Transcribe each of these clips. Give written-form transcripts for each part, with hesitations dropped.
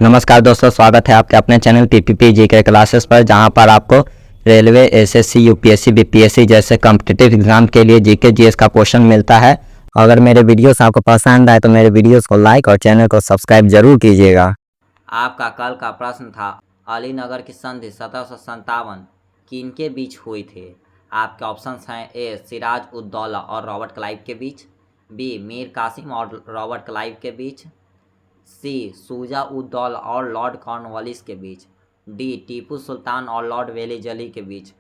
नमस्कार दोस्तों, स्वागत है आपके अपने चैनल पीपीपी जीके क्लासेस पर, जहां पर आपको रेलवे, एसएससी, यूपीएससी, बीपीएससी जैसे कॉम्पिटिटिव एग्जाम के लिए जीके जीएस का क्वेश्चन मिलता है। अगर मेरे वीडियोस आपको पसंद आए तो मेरे वीडियोस को लाइक और चैनल को सब्सक्राइब जरूर कीजिएगा। आपका कल का प्रश्न था, अलीनगर की संधि 1757 किनके बीच हुई थी? आपके ऑप्शंस हैं ए सिराज उद दौला और रॉबर्ट क्लाइव के बीच, बी मीर कासिम और रॉबर्ट क्लाइव के बीच, सी शुजा उद दौला और लॉर्ड कॉर्नवालिस के बीच, डी टीपू सुल्तान और लॉर्ड वेलीजली के बीच।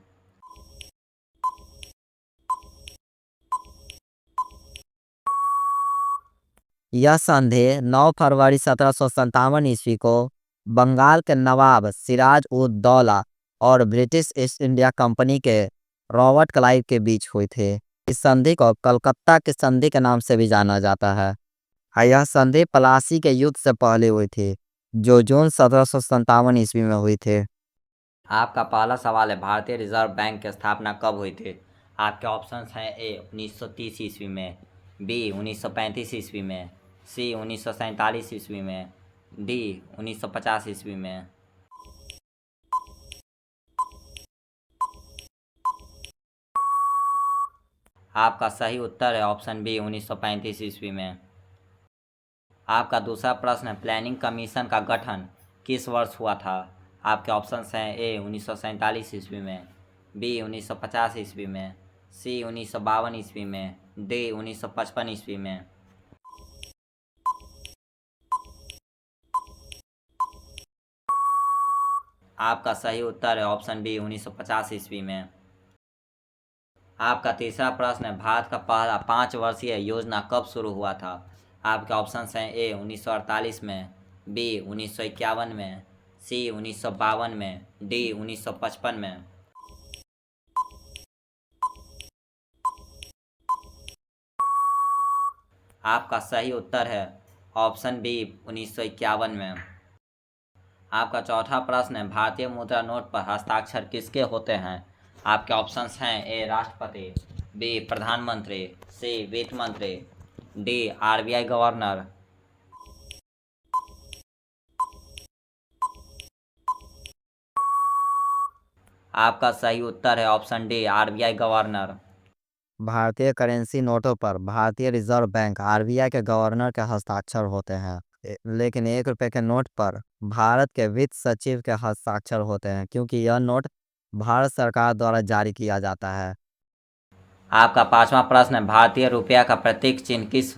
यह संधि 9 फरवरी 1757 ईस्वी को बंगाल के नवाब सिराज उद दौला और ब्रिटिश ईस्ट इंडिया कंपनी के रॉबर्ट क्लाइव के बीच हुई थी। इस संधि को कलकत्ता की संधि के नाम से भी जाना जाता है। यह संधि प्लासी के युद्ध से पहले हुई थी, जो जून 1757 ईस्वी में हुई थी। आपका पहला सवाल है, भारतीय रिजर्व बैंक की स्थापना कब हुई थी? आपके ऑप्शंस हैं ए 1930 ईस्वी में, बी 1935 ईस्वी में, सी 1947 ईस्वी में, डी 1950 ईस्वी में। आपका सही उत्तर है ऑप्शन बी 1935 ईस्वी में। आपका दूसरा प्रश्न है, प्लानिंग कमीशन का गठन किस वर्ष हुआ था? आपके ऑप्शंस हैं ए 1947 ईस्वी में, बी 1950 ईस्वी में, सी 1952 ईस्वी में, डी 1955 ईस्वी में। आपका सही उत्तर है ऑप्शन बी 1950 ईस्वी में। आपका तीसरा प्रश्न है, भारत का पहला 5 वर्षीय योजना कब शुरू हुआ था? आपके ऑप्शंस हैं ए 1948 में, बी 1951 में, सी 1952 में, डी 1955 में। आपका सही उत्तर है ऑप्शन बी 1951 में। आपका चौथा प्रश्न है, भारतीय मुद्रा नोट पर हस्ताक्षर किसके होते हैं? आपके ऑप्शंस हैं ए राष्ट्रपति, बी प्रधानमंत्री, सी वित्त मंत्री, डी आरबीआई गवर्नर। आपका सही उत्तर है ऑप्शन डी आरबीआई गवर्नर। भारतीय करेंसी नोटों पर भारतीय रिजर्व बैंक आरबीआई के गवर्नर के हस्ताक्षर होते हैं, लेकिन 1 रुपए के नोट पर भारत के वित्त सचिव के हस्ताक्षर होते हैं, क्योंकि यह नोट भारत सरकार द्वारा जारी किया जाता है। आपका पांचवा प्रश्न है, भारतीय रुपया का प्रतीक चिन्ह किस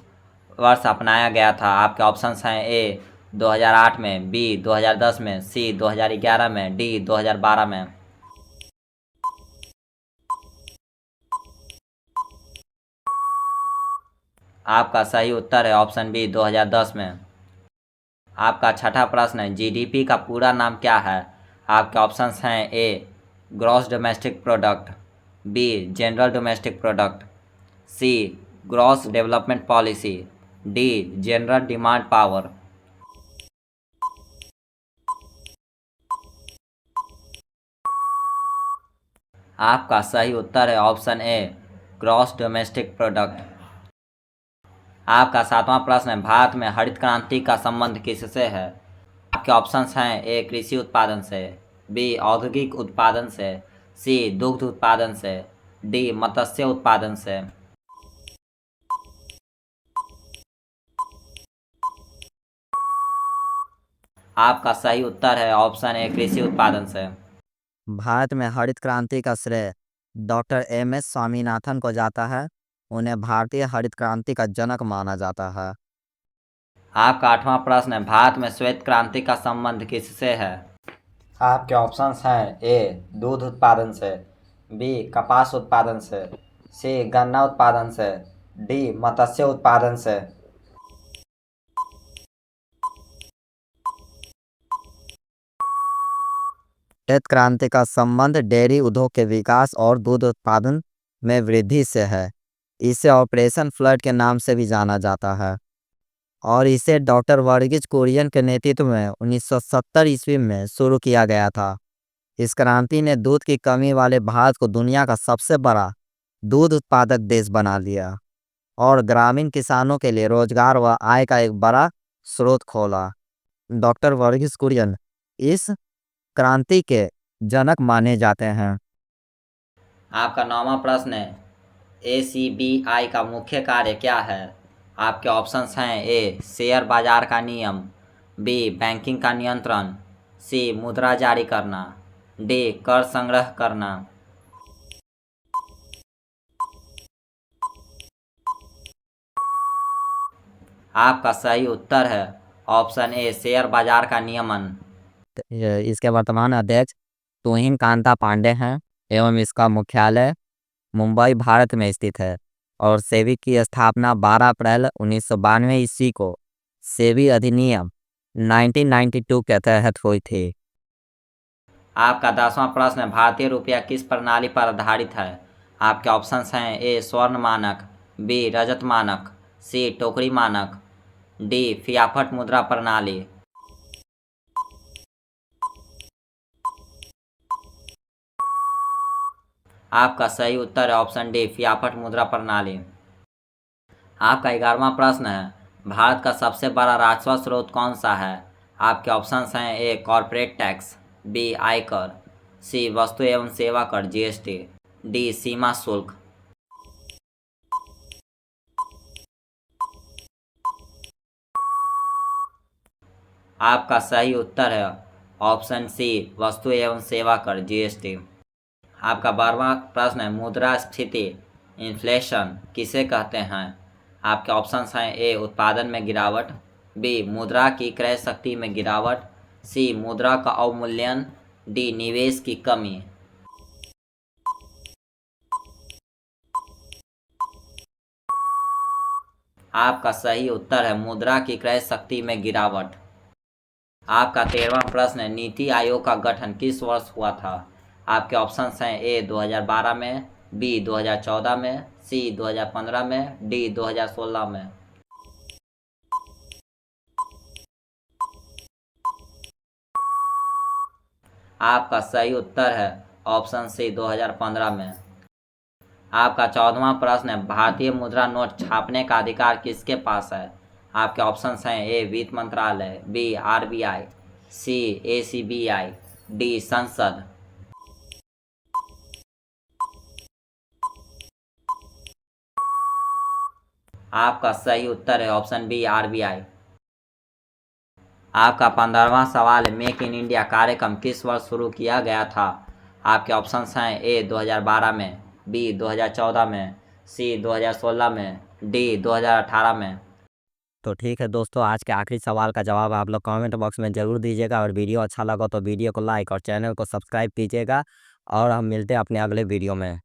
वर्ष अपनाया गया था? आपके ऑप्शंस हैं ए 2008 में, बी 2010 में, सी 2011 में, डी 2012 में। आपका सही उत्तर है ऑप्शन बी 2010 में। आपका छठा प्रश्न है, जीडीपी का पूरा नाम क्या है? आपके ऑप्शंस हैं A gross domestic product, B general domestic product, C gross development policy, D general demand power. आपका सही उत्तर है option A gross domestic product. आपका सातवां प्रश्न है, भारत में हरित क्रांति का संबंध किससे है? आपके ऑप्शंस हैं ए कृषि उत्पादन से, बी औद्योगिक उत्पादन से, सी दुग्ध उत्पादन से, डी मत्स्य उत्पादन से। आपका सही उत्तर है ऑप्शन ए कृषि उत्पादन से। भारत में हरित क्रांति का श्रेय डॉक्टर एम.एस. स्वामीनाथन को जाता है। उन्हें भारतीय हरित क्रांति का जनक माना जाता है। आपका आठवां प्रश्न है, भारत में श्वेत क्रांति का संबंध किससे है? आपके ऑप्शंस हैं ए दूध उत्पादन से, बी कपास उत्पादन से, सी गन्ना उत्पादन से, डी मत्स्य उत्पादन से। श्वेत क्रांति का संबंध डेयरी उद्योग के विकास और दूध उत्पादन में वृद्धि से है। इसे ऑपरेशन फ्लड के नाम से भी जाना जाता है और इसे डॉक्टर वर्गीज कुरियन के नेतृत्व में 1970 ईस्वी में शुरू किया गया था। इस क्रांति ने दूध की कमी वाले भारत को दुनिया का सबसे बड़ा दूध उत्पादक देश बना लिया और ग्रामीण किसानों के लिए रोजगार व आय का एक बड़ा स्रोत खोला। डॉक्टर वर्गीस कुरियन इस क्रांति के जनक माने जाते हैं। आपका 9वां प्रश्न है, ACBI का मुख्य कार्य क्या है? आपके ऑप्शंस हैं ए शेयर बाजार का नियम, बी बैंकिंग का नियंत्रण, सी मुद्रा जारी करना, डी कर संग्रह करना। आपका सही उत्तर है ऑप्शन ए शेयर बाजार का नियमन। इसके वर्तमान अध्यक्ष तुहिन कांता पांडे हैं एवं इसका मुख्यालय मुंबई भारत में स्थित है और सेबी की स्थापना 12 अप्रैल 1992 ईस्वी को सेबी अधिनियम 1992 के तहत हुई थी। आपका 10वां प्रश्न है, भारतीय रुपया किस प्रणाली पर आधारित है? आपके ऑप्शंस हैं ए स्वर्ण मानक, बी रजत मानक, सी टोकरी मानक, डी फियाट मुद्रा प्रणाली। आपका सही उत्तर है ऑप्शन डी फियाट मुद्रा प्रणाली। आपका 11वां प्रश्न है, भारत का सबसे बड़ा राजस्व स्रोत कौन सा है? आपके ऑप्शंस हैं ए कॉर्पोरेट टैक्स, बी आयकर, सी वस्तु एवं सेवा कर GST, डी सीमा शुल्क। आपका सही उत्तर है ऑप्शन सी वस्तु एवं सेवा कर GST। आपका 12वां प्रश्न है, मुद्रास्फीति इन्फ्लेशन किसे कहते हैं? आपके ऑप्शंस हैं ए उत्पादन में गिरावट, बी मुद्रा की क्रय शक्ति में गिरावट, सी मुद्रा का अवमूल्यन, डी निवेश की कमी। आपका सही उत्तर है मुद्रा की क्रय शक्ति में गिरावट। आपका 13वां प्रश्न है, नीति आयोग का गठन किस वर्ष हुआ था? आपके ऑप्शंस हैं ए 2012 में, बी 2014 में, सी 2015 में, डी 2016 में। आपका सही उत्तर है ऑप्शन सी 2015 में। आपका 14वां प्रश्न है, भारतीय मुद्रा नोट छापने का अधिकार किसके पास है? आपके ऑप्शंस हैं ए वित्त मंत्रालय, बी RBI, सी ACBI, डी संसद। आपका सही उत्तर है ऑप्शन बी RBI। आपका 15वां सवाल है, मेक इन इंडिया कार्यक्रम किस वर्ष शुरू किया गया था? आपके ऑप्शंस हैं ए 2012 में, बी 2014 में, सी 2016 में, डी 2018 में। तो ठीक है दोस्तों, आज के आखिरी सवाल का जवाब आप लोग कमेंट बॉक्स में ज़रूर दीजिएगा और वीडियो अच्छा लगा तो वीडियो को लाइक और चैनल को सब्सक्राइब कीजिएगा और हम मिलते हैं अपने अगले वीडियो में।